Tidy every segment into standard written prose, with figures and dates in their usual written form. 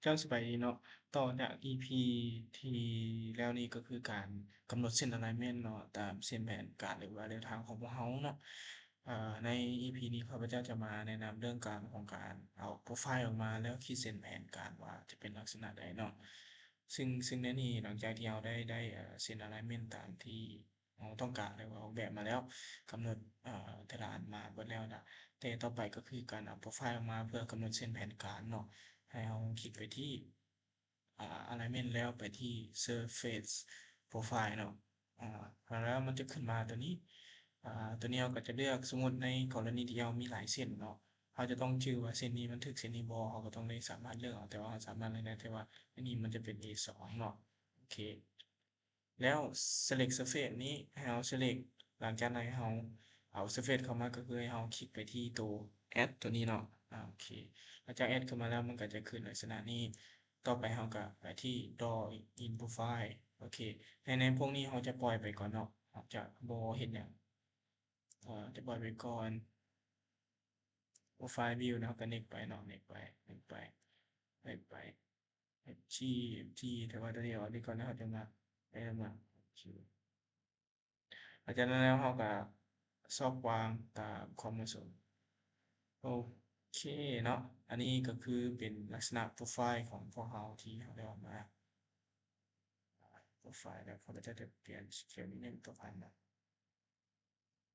เจ้าสบายดีเนาะต่อจาก EP ที่แล้วนี่ก็คือการกำหนดเส้น alignment เนาะตามเส้นแผนการหรือว่าแนวทางของพวกเราเนาะใน EP นี้ข้าพเจ้าจะมาแนะนำเรื่องการของการเอาโปรไฟล์ออกมาแล้วขีดเส้นแผนการว่าจะเป็นลักษณะใดเนาะซึ่งในนี้หลังจากที่เราได้เส้น alignment ตามที่เราต้องการหรือว่าออกแบบมาแล้วกำหนดแต่ละอันมาเบิดแล้วนะแต่ต่อไปก็คือการเอาโปรไฟล์ออกมาเพื่อกำหนดเส้นแผนการเนาะ ให้เราคลิกไปที่alignment แล้วไปที่ surface profile เนาะแล้วมันจะขึ้นมาตัวนี้ตัวนี้เราก็จะเลือกสมมติในกรณีที่เรามีหลายเส้นเนาะเราจะต้องชื่อว่าเส้นนี้มันถึกเส้นนี้บอเราก็ต้องได้สามารถเลือกเอาแต่ว่าเราสามารถเลือกได้แต่ว่าอันนี้มันจะเป็น A2 เนาะโอเคแล้ว select surface นี้ให้เรา select หลังจากนั้นเราเอา surface เข้ามาก็คือให้เราคลิกไปที่ตัว add ตัวนี้เนาะโอเค หลังจากแอดขึ้นมาแล้วมันก็จะขึ้นลักษณะนี้ต่อไปเราก็ไปที่ draw in profile โอเคในพวกนี้เราจะปล่อยไปก่อนเนาะเราจะบ่เห็นอย่างจะปล่อยไปก่อน profile view นะครับก็ next ไปเนาะ next ไป next ไป next ไป FG FG แต่ว่าตัวนี้เอาดีก่อนนะครับจะมาได้มาหลังจากนั้นแล้วเราก็ซอกวางตามความเหมาะสมโอเคเนาะอันนี้ก็คือเป็นลักษณะโปรไฟล์ของพวกเราที่เราได้ออกมา โปรไฟล์แล้วเขาก็จะเปลี่ยนเขียวนิดนึงตัวพันนะ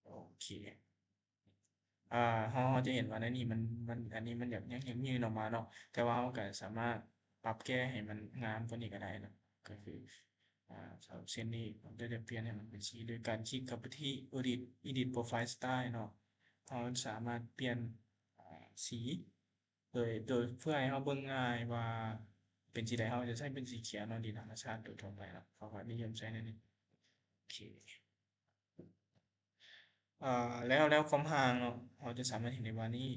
โอเคเราจะเห็นว่าในนี้มันอันนี้มันยังยืนออกมาเนาะแต่ว่าเราก็สามารถปรับแก้ให้มันงามกว่านี้ก็ได้นะก็คือสำหรับเส้นนี้ผมจะเปลี่ยนให้มันเป็นสีโดยการคลิกเข้าไปที่ edit profile style เนาะเราสามารถเปลี่ยนสีโดยเพื่อให้เราเบิ่งง่ายว่าเป็นสีใดเราจะใช้เป็นสีเขียวเนาะดีธรรมชาติโดยทั่วไปเนาะเขาก็นิยมใช้ในนี้โอเค แล้วความห่างเนาะเราจะสามารถเห็นได้ว่านี่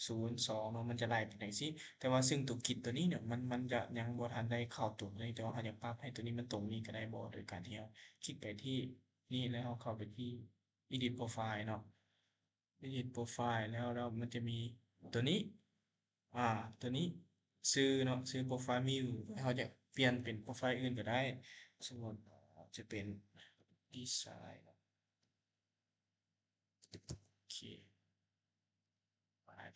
0 2เนาะมันจะไล่ไปไหนสิแต่ว่าซึ่งตัวกิจตัวนี้เนี่ยมันจะยังบ่ทันได้เข้าตรงเลยแต่ว่าเราอยากปรับให้ตัวนี้มันตรงนี้ก็ได้บ่โดยการที่เราคลิกไปที่นี่แล้วเราเข้าไปที่ edit profile เนาะ edit profile แล้วมันจะมีตัวนี้อ่าตัวนี้ชื่อเนาะชื่อ profile view เราจะเปลี่ยนเป็นโปรไฟล์อื่นก็ได้สมมติจะเป็น design โอเค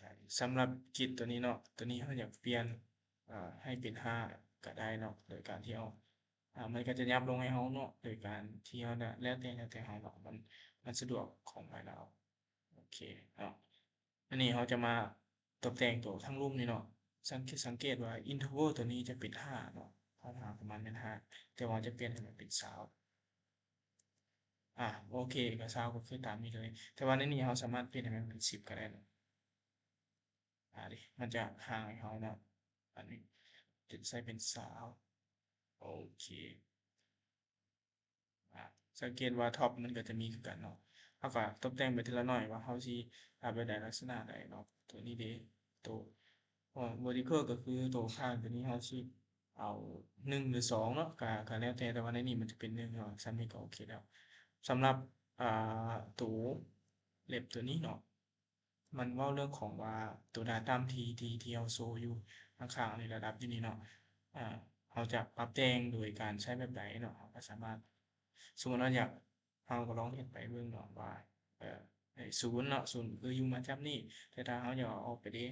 ได้สำหรับกิจตัวนี้เนาะตัวนี้เขาอยากเปลี่ยนให้เป็น5ก็ได้เนาะโดยการที่เอามันก็จะยับลงให้เขาเนาะโดยการที่เขาเนี่ยแล้วแต่เขาเนาะมันสะดวกของไปเราโอเคเนาะอันนี้เขาจะมาตกแต่งตัวทั้งรูปนี่เนาะสังเกตว่า interval ตัวนี้จะเป็น5เนาะเขาหาประมาณเป็น5แต่ว่าจะเปลี่ยนให้มันเป็นซาวโอเคก็ซาวก็คือตามนี้เลยแต่ว่าในนี้เขาสามารถเปลี่ยนให้มันเป็น10ก็ได้นะ ดิมันจะห่างเขาเนาะอันนี้จะใช้เป็นสาวโอเคอ่าสังเกตว่าท็อปมันก็จะมีคือกันเนาะเขาก็ตกแต่งไปทีละหน่อยว่าเขาสิไปได้ลักษณะใดเนาะตัวนี้เด้ตัวvertical ก็คือตัวข้างตัวนี้เขาสิเอา1หรือ2เนาะก็แล้วแต่ว่าในนี้มันจะเป็น1เนาะซันนี้ก็โอเคแล้วสำหรับอ่ตัวเล็บตัวนี้เนาะ มันเว้าเรื่องของว่าตัว data ที่เราโชว์อยู่ข้างๆในระดับที่นี้เนาะเราจะปรับแต่งโดยการใช้แบบใดเนาะเราก็สามารถสมมุติเราอยากเราก็ลองเฮ็ดไปเบิ่งเนาะว่าเอ่อไอ้0เนาะ0คืออยู่มาจับนี้แต่ถ้าเราอยากเอาออกไปเดะ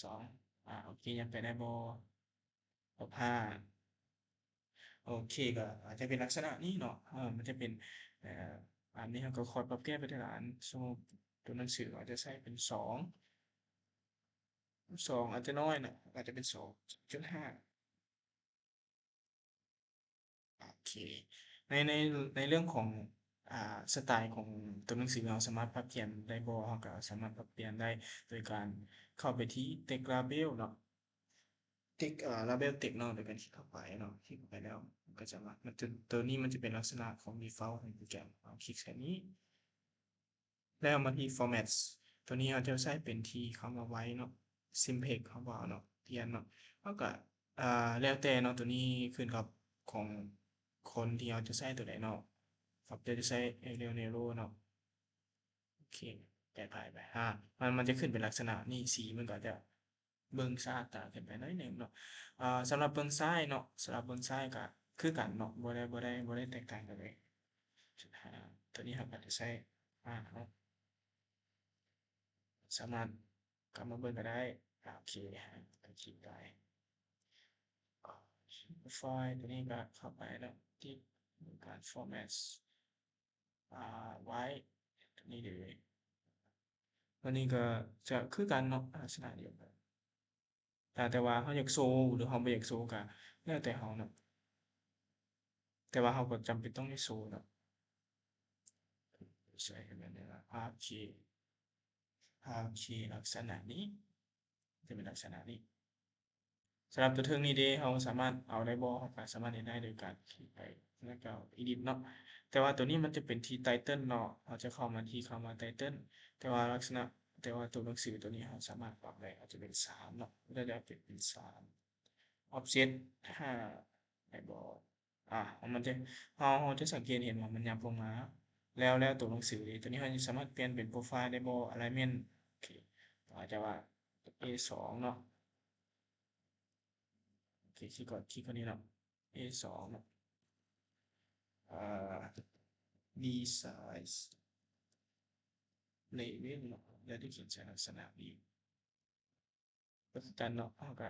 2โอเคยังไปได้บ่-5โอเคก็อาจจะเป็นลักษณะนี้เนาะมันจะเป็นเอ่ออันนี้เราก็คอยปรับแก้ไปทีละอันสมมุติตัวหนังสืออาจจะใส่เป็น2 2อาจจะน้อยนะอาจจะเป็น2.5โอเคในเรื่องของสไตล์ของตัวหนังสือเราสามารถปรับเปลี่ยนได้บ่เราก็สามารถปรับเปลี่ยนได้โดยการเข้าไปที่ Text Label เนาะ Text Label Text เนาะโดยการคลิกเข้าไปเนาะคลิกเข้าไปแล้วมันก็จะมาตัวนี้มันจะเป็นลักษณะของ default ของโปรแกรมเราคลิกแค่นี้แล้วมาที่ Format ตัวนี้เราจะใช้เป็นที่เขามาไว้เนาะ Simplex เขาบอกเนาะเปลี่ยนเนาะแล้วก็แล้วแต่เนาะตัวนี้ขึ้นกับของคนที่เขาจะใช้ตัวไหนเนาะครับจะใช้ Arial Nero เนาะโอเคแปะไปมันจะขึ้นเป็นลักษณะนี่สีมันก็จะ เบิ่งสะอาดตาขึ้นไปหน่อยหนึ่งเนาะสำหรับเบิ่งซ้ายเนาะสำหรับเบิ่งซ้ายก็คือกันเนาะบ่ได้แตกต่างกันเลยตัวนี้เราก็จะใช้เนาะสามารถกลับมาเบิ่งก็ได้โอเคก็คลิกได้ไฟล์ตัวนี้ก็เข้าไปเนาะที่การ format ไว้ตัวนี้เลยตัวนี้ก็จะคือกันเนาะลักษณะเดียวกันแต่ว่าเราอยากโชว์หรือเราบ่อยากโชว์ก็แล้วแต่เราเนาะแต่ว่าเราก็จำเป็นต้องได้โชว์เนาะใส่แบบนี้ละโอเคลักษณะนี้จะเป็นลักษณะนี้สำหรับตัวเทิงนี้เด้เราสามารถเอาได้บ่เราก็สามารถเฮ็ดได้โดยการคลิกไปแล้วก็ edit เนาะแต่ว่าตัวนี้มันจะเป็นที่ title เนาะเราจะเข้ามาที่คำว่า title แต่ว่าลักษณะแต่ว่าตัวหนังสือตัวนี้เราสามารถปรับได้อาจจะเป็น3เนาะก็จะเป็น3 offset 5ได้บ่มันจะเราจะสังเกตเห็นว่ามันยับลงมาแล้วตัวหนังสือนี้ตัวนี้เราสามารถเปลี่ยนเป็นโปรไฟล์ได้บ่ alignment โอเคอาจจะว่า A2 เนาะโอเคคลิกนี้เนาะ A2 เนาะอ่า resize label เนาะแล้วที่เขียนใช้ลักษณะนี้ก็กันเนาะเราก็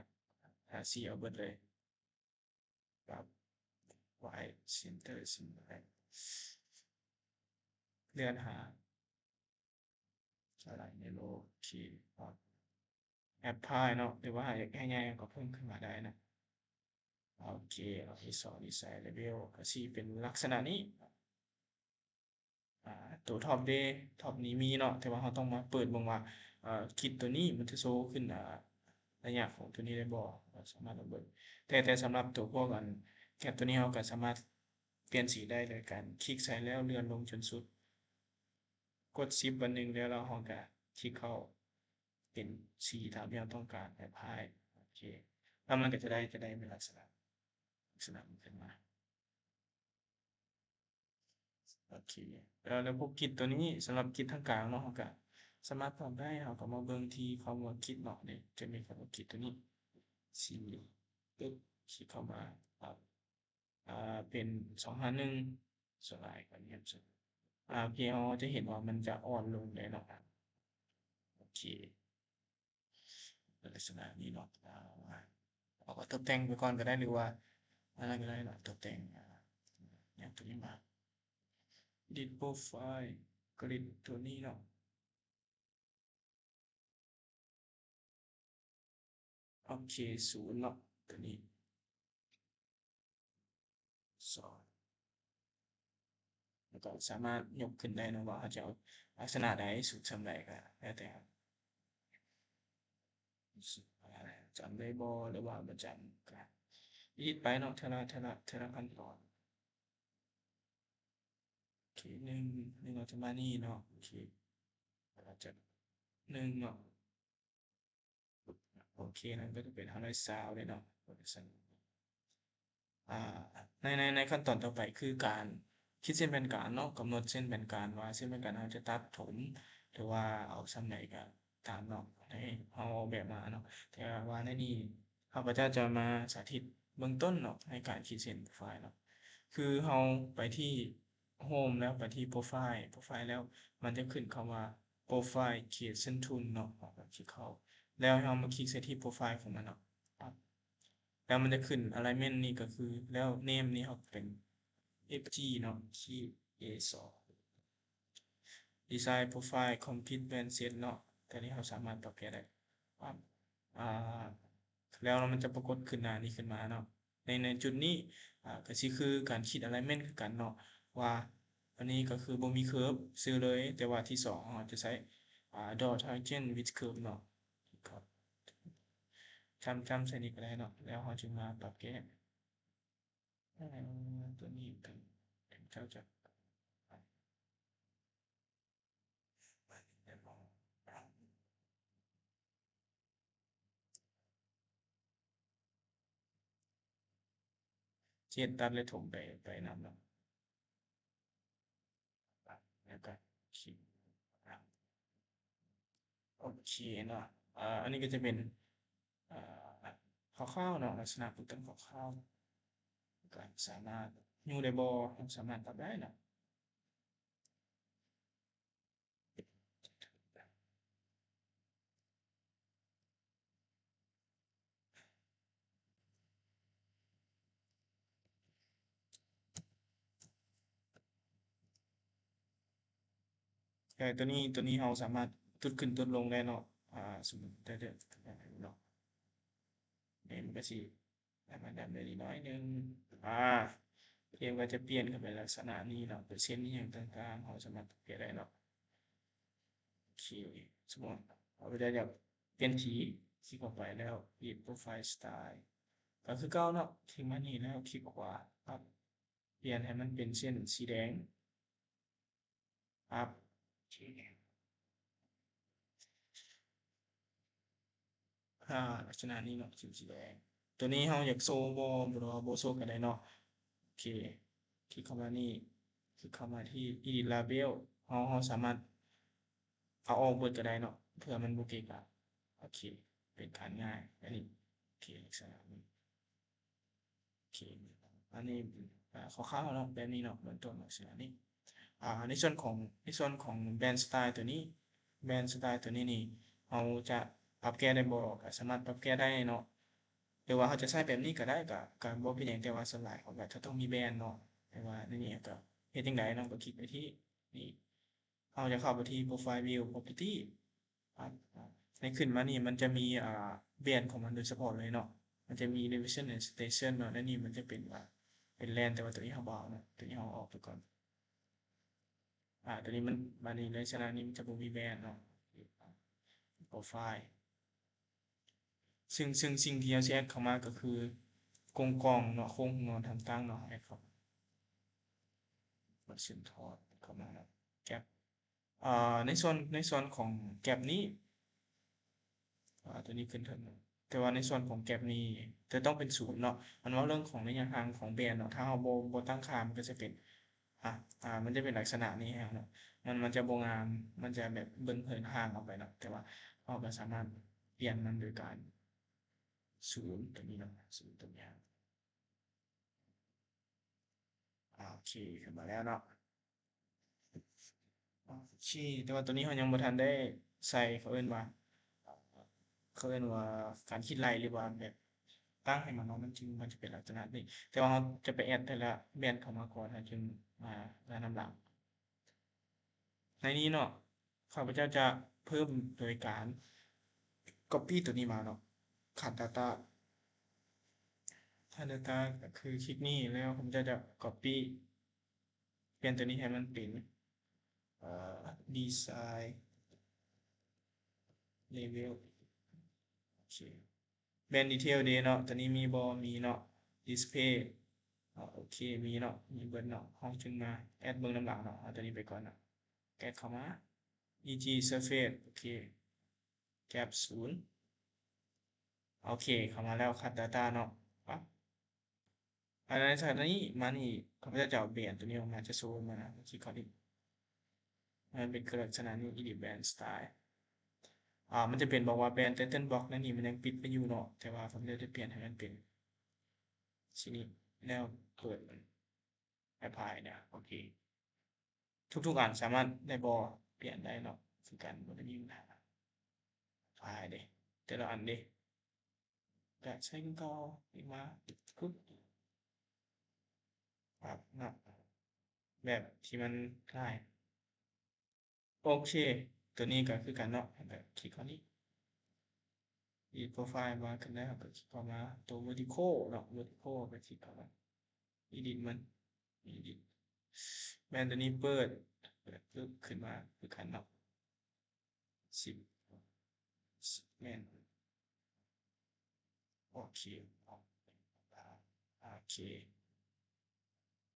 หาสีเอาเบิดเลยปรับ white center เลื่อนหาอะไรในโลกที่แอปพลายเนาะหรือว่าอยากให้ง่ายก็เพิ่มขึ้นมาได้นะโอเคเราที่สองดีไซน์เลเวลก็สีเป็นลักษณะนี้ตัวท็อปเดย์ท็อปนี้มีเนาะแต่ว่าเราต้องมาเปิดเบิ่งว่าคิดตัวนี้มันจะโชว์ขึ้นระยะของตัวนี้ได้บ่เราสามารถเบิ่งแต่สำหรับตัวพวกแคปตัวนี้เราก็สามารถเปลี่ยนสีได้โดยการคลิกใส่แล้วเลื่อนลงจนสุดกด10วันหนึ่งแล้วเราก็คลิกเข้าเป็นสีตามที่เราต้องการแบบพายโอเคแล้วมันก็จะได้เป็นลักษณะมันขึ้นมาโอเคแล้วพวกกิจตัวนี้สำหรับกิจทางกลางเนาะเราก็สามารถปรับได้เราก็มาเบิ่งที่คำว่ากิจเนาะนี่จะมีคำว่ากิจตัวนี้สีปึ๊บคลิกเข้ามาปรับเป็น251ส่วนลายก็เงียบสุดโอเคเราจะเห็นว่ามันจะอ่อนลงเลยเนาะโอเคลักษณะนี้เนาะเอาก็ตกแต่งไปก่อนก็ได้หรือว่าอะไรก็ได้เนาะตกแต่งอย่างตัวนี้มา edit profile กริดตัวนี้เนาะโอเค0เนาะตัวนี้2แล้วก็สามารถยกขึ้นได้นะว่าเขาจะเอาลักษณะใดสูตรสำใดก็แล้วแต่ครับจำได้บ่หรือว่าบ่จำก็edit ไปเนาะเทอละขั้นตอนโอเคหนึ่งเราจะมานี่เนาะโอเคเราจะ1เนาะโอเคนั่นก็จะเป็น520เลยเนาะอ่าในขั้นตอนต่อไปคือการคิดเส้นแบ่งกลางเนาะกำหนดเส้นแบ่งกลางว่าเส้นแบ่งกลางเราจะตัดถมหรือว่าเอาส่ำใดก็ตามเนาะให้เราออกแบบมาเนาะแต่ว่าในนี้ข้าพเจ้าจะมาสาธิตเบื้องต้นเนาะในการขีดเส้นโปรไฟล์เนาะคือเราไปที่ Home แล้วไปที่ Profile แล้วมันจะขึ้นคำว่า Profile ขีดเส้นทุนเนาะเราก็คลิกเข้าแล้วเรามาคลิกใส่ที่ Profile ของมันเนาะ แล้วมันจะขึ้น alignment นี่ก็คือแล้ว name นี่ครับเป็น fg เนาะที่ a2 design profile complete band set เนาะแต่นี้เราสามารถปรับเปลี่ยนได้ครับอ่าแล้วมันจะปรากฏขึ้นหน้านี้ขึ้นมาเนาะในจุดนี้ก็สิคือการคิด alignment คือกันเนาะว่าอันนี้ก็คือบ่มี curve ซื่อเลยแต่ว่าที่2เราจะใช้dot tangent with curve เนาะครับจำใส่นี้ก็ได้เนาะแล้วเราจึงมาปรับแก้ตัวนี้เป็นเจ้าจะเจ็ดตัดเลยถมไปนำเนาะแล้วก็คลิกโอเคเนาะอันนี้ก็จะเป็น คร่าวๆเนาะลักษณะโปรแกรมคร่าวๆก็สามารถอยู่ได้บ่สามารถปรับได้เนาะแต่ตัวนี้เราสามารถตุดขึ้นตุดลงได้เนาะสมมุติแต่เนาะนี่มันก็สิให้มันดันได้นิดน้อยหนึ่งเกมก็จะเปลี่ยนเข้าไปลักษณะนี้เนาะเปอร์เซ็นต์อิหยังต่างๆเราสามารถเปลี่ยนได้เนาะโอเคสมมุติเราก็จะอยากเปลี่ยนสีเข้าไปแล้ว Edit Profile Style ก็คือเก่าเนาะคลิกมานี่แล้วคลิกขวาปั๊บเปลี่ยนให้มันเป็นเส้นสีแดงปั๊บโอเคลักษณะนี้เนาะสีแดงตัวนี้เราอยากโชว์บ่หรือว่าบ่โชว์ก็ได้เนาะโอเคคลิกเข้ามานี่คลิกเข้ามาที่ Edit Label เราสามารถเอาออกเบิดก็ได้เนาะเพื่อมันบ่เกะกะโอเคเป็นการง่ายอันนี้โอเคลักษณะนี้โอเคอันนี้คร่าวๆเนาะแบบนี้เนาะเบื้องต้นลักษณะนี้ ในส่วนของแบรนด์สไตล์ตัวนี้แบรนด์สไตล์ตัวนี้นี่เราจะปรับแก้ได้บ่ก็สามารถปรับแก้ได้เนาะหรือว่าเราจะใช้แบบนี้ก็ได้ก็บ่เป็นหยังแต่ว่าส่วนหลายเขาก็จะต้องมีแบรนด์เนาะแต่ว่าในนี้ก็เฮ็ดจั่งใดเนาะก็คลิกไปที่นี่เราจะเข้าไปที่ Profile View Property ครับในขึ้นมานี่มันจะมีแบรนด์ของมันโดยเฉพาะเลยเนาะมันจะมี Navigation and Station เนาะและนี่มันจะเป็นเป็นแลนแต่ว่าตัวนี้เราบ่เอาเนาะตัวนี้เราเอาออกไปก่อน ตัวนี้มันบัดนี้ในลักษณะนี้มันจะบ่มีแบนเนาะโปรไฟล์ซึ่งสิ่งที่เราสิแอดเข้ามาก็คือกงเนาะโครงหัวต่างๆเนาะแอดเข้ากดเส้นทอดเข้ามาเนาะแก็ปในส่วนของแก็ปนี้ตัวนี้ขึ้นเทิงแต่ว่าในส่วนของแก็ปนี้จะต้องเป็นศูนย์เนาะมันเว้าเรื่องของระยะห่างของแบนเนาะถ้าเราบ่ตั้งค่ามันก็จะเป็นอ่ามันจะเป็นลักษณะนี้ครับเนาะมันจะบ่งามมันจะแบบเบิ่งเหินห่างออกไปเนาะแต่ว่าเราก็สามารถเปลี่ยนมันโดยการศูนย์ตัวนี้เนาะศูนย์ตัวนี้โอเคขึ้นมาแล้วเนาะโอเคแต่ว่าตัวนี้เรายังบ่ทันได้ใส่เขาเอิ้นว่าการคิดไล่หรือว่าแบบตั้งให้มันเนาะมันจะเป็นลักษณะนี้แต่ว่าเราจะไปแอดแต่ละแบรนด์เข้ามาก่อนจึงมาลำดับในนี้เนาะข้าพเจ้าจะเพิ่มโดยการ copy ตัวนี้มาเนาะขาด data ถ้า data ก็คือคลิกนี้แล้วผมจะ copy เปลี่ยนตัวนี้ให้มันเป็นdesign level โอเค band detail เด้เนาะตัวนี้มีบ่มีเนาะ display โอเคมีเนาะมีเบิดเนาะเราจึงมาแอดเบิ่งนำหลังเนาะเอาตัวนี้ไปก่อนเนาะแอดเข้ามา EG surface โอเค gap 0โอเคเข้ามาแล้วคัด data เนาะปั๊บในสถานีมานี่ข้าพเจ้าจะเอาแบรนด์ตัวนี้ออกมาจะโชว์มาที่เขาดิมันเป็นลักษณะนี้ edit band style มันจะเป็นบอกว่า band title block นั่นนี่มันยังปิดไปอยู่เนาะแต่ว่าผมจะเปลี่ยนให้มันเป็นสีนี้แล้วเปิดมัน apply เนี่ยโอเคทุกๆอันสามารถได้บ่เปลี่ยนได้เนาะคือกันบ่ได้มีปัญหา apply เด้แต่ละอันเด้ก็ใช้คือเก่าอีกมาปึ๊บครับเนาะแบบที่มันง่ายโอเคตัวนี้ก็คือกันเนาะแบบคลิกเข้านี้ edit profile มาขึ้นแล้วก็คลิกเข้ามาตัว vertical เนาะ vertical ก็คลิกเข้ามา edit มัน edit แบนตัวนี้เปิดปึ๊บขึ้นมาคือกันเนาะ10แม่นโอเคโอเค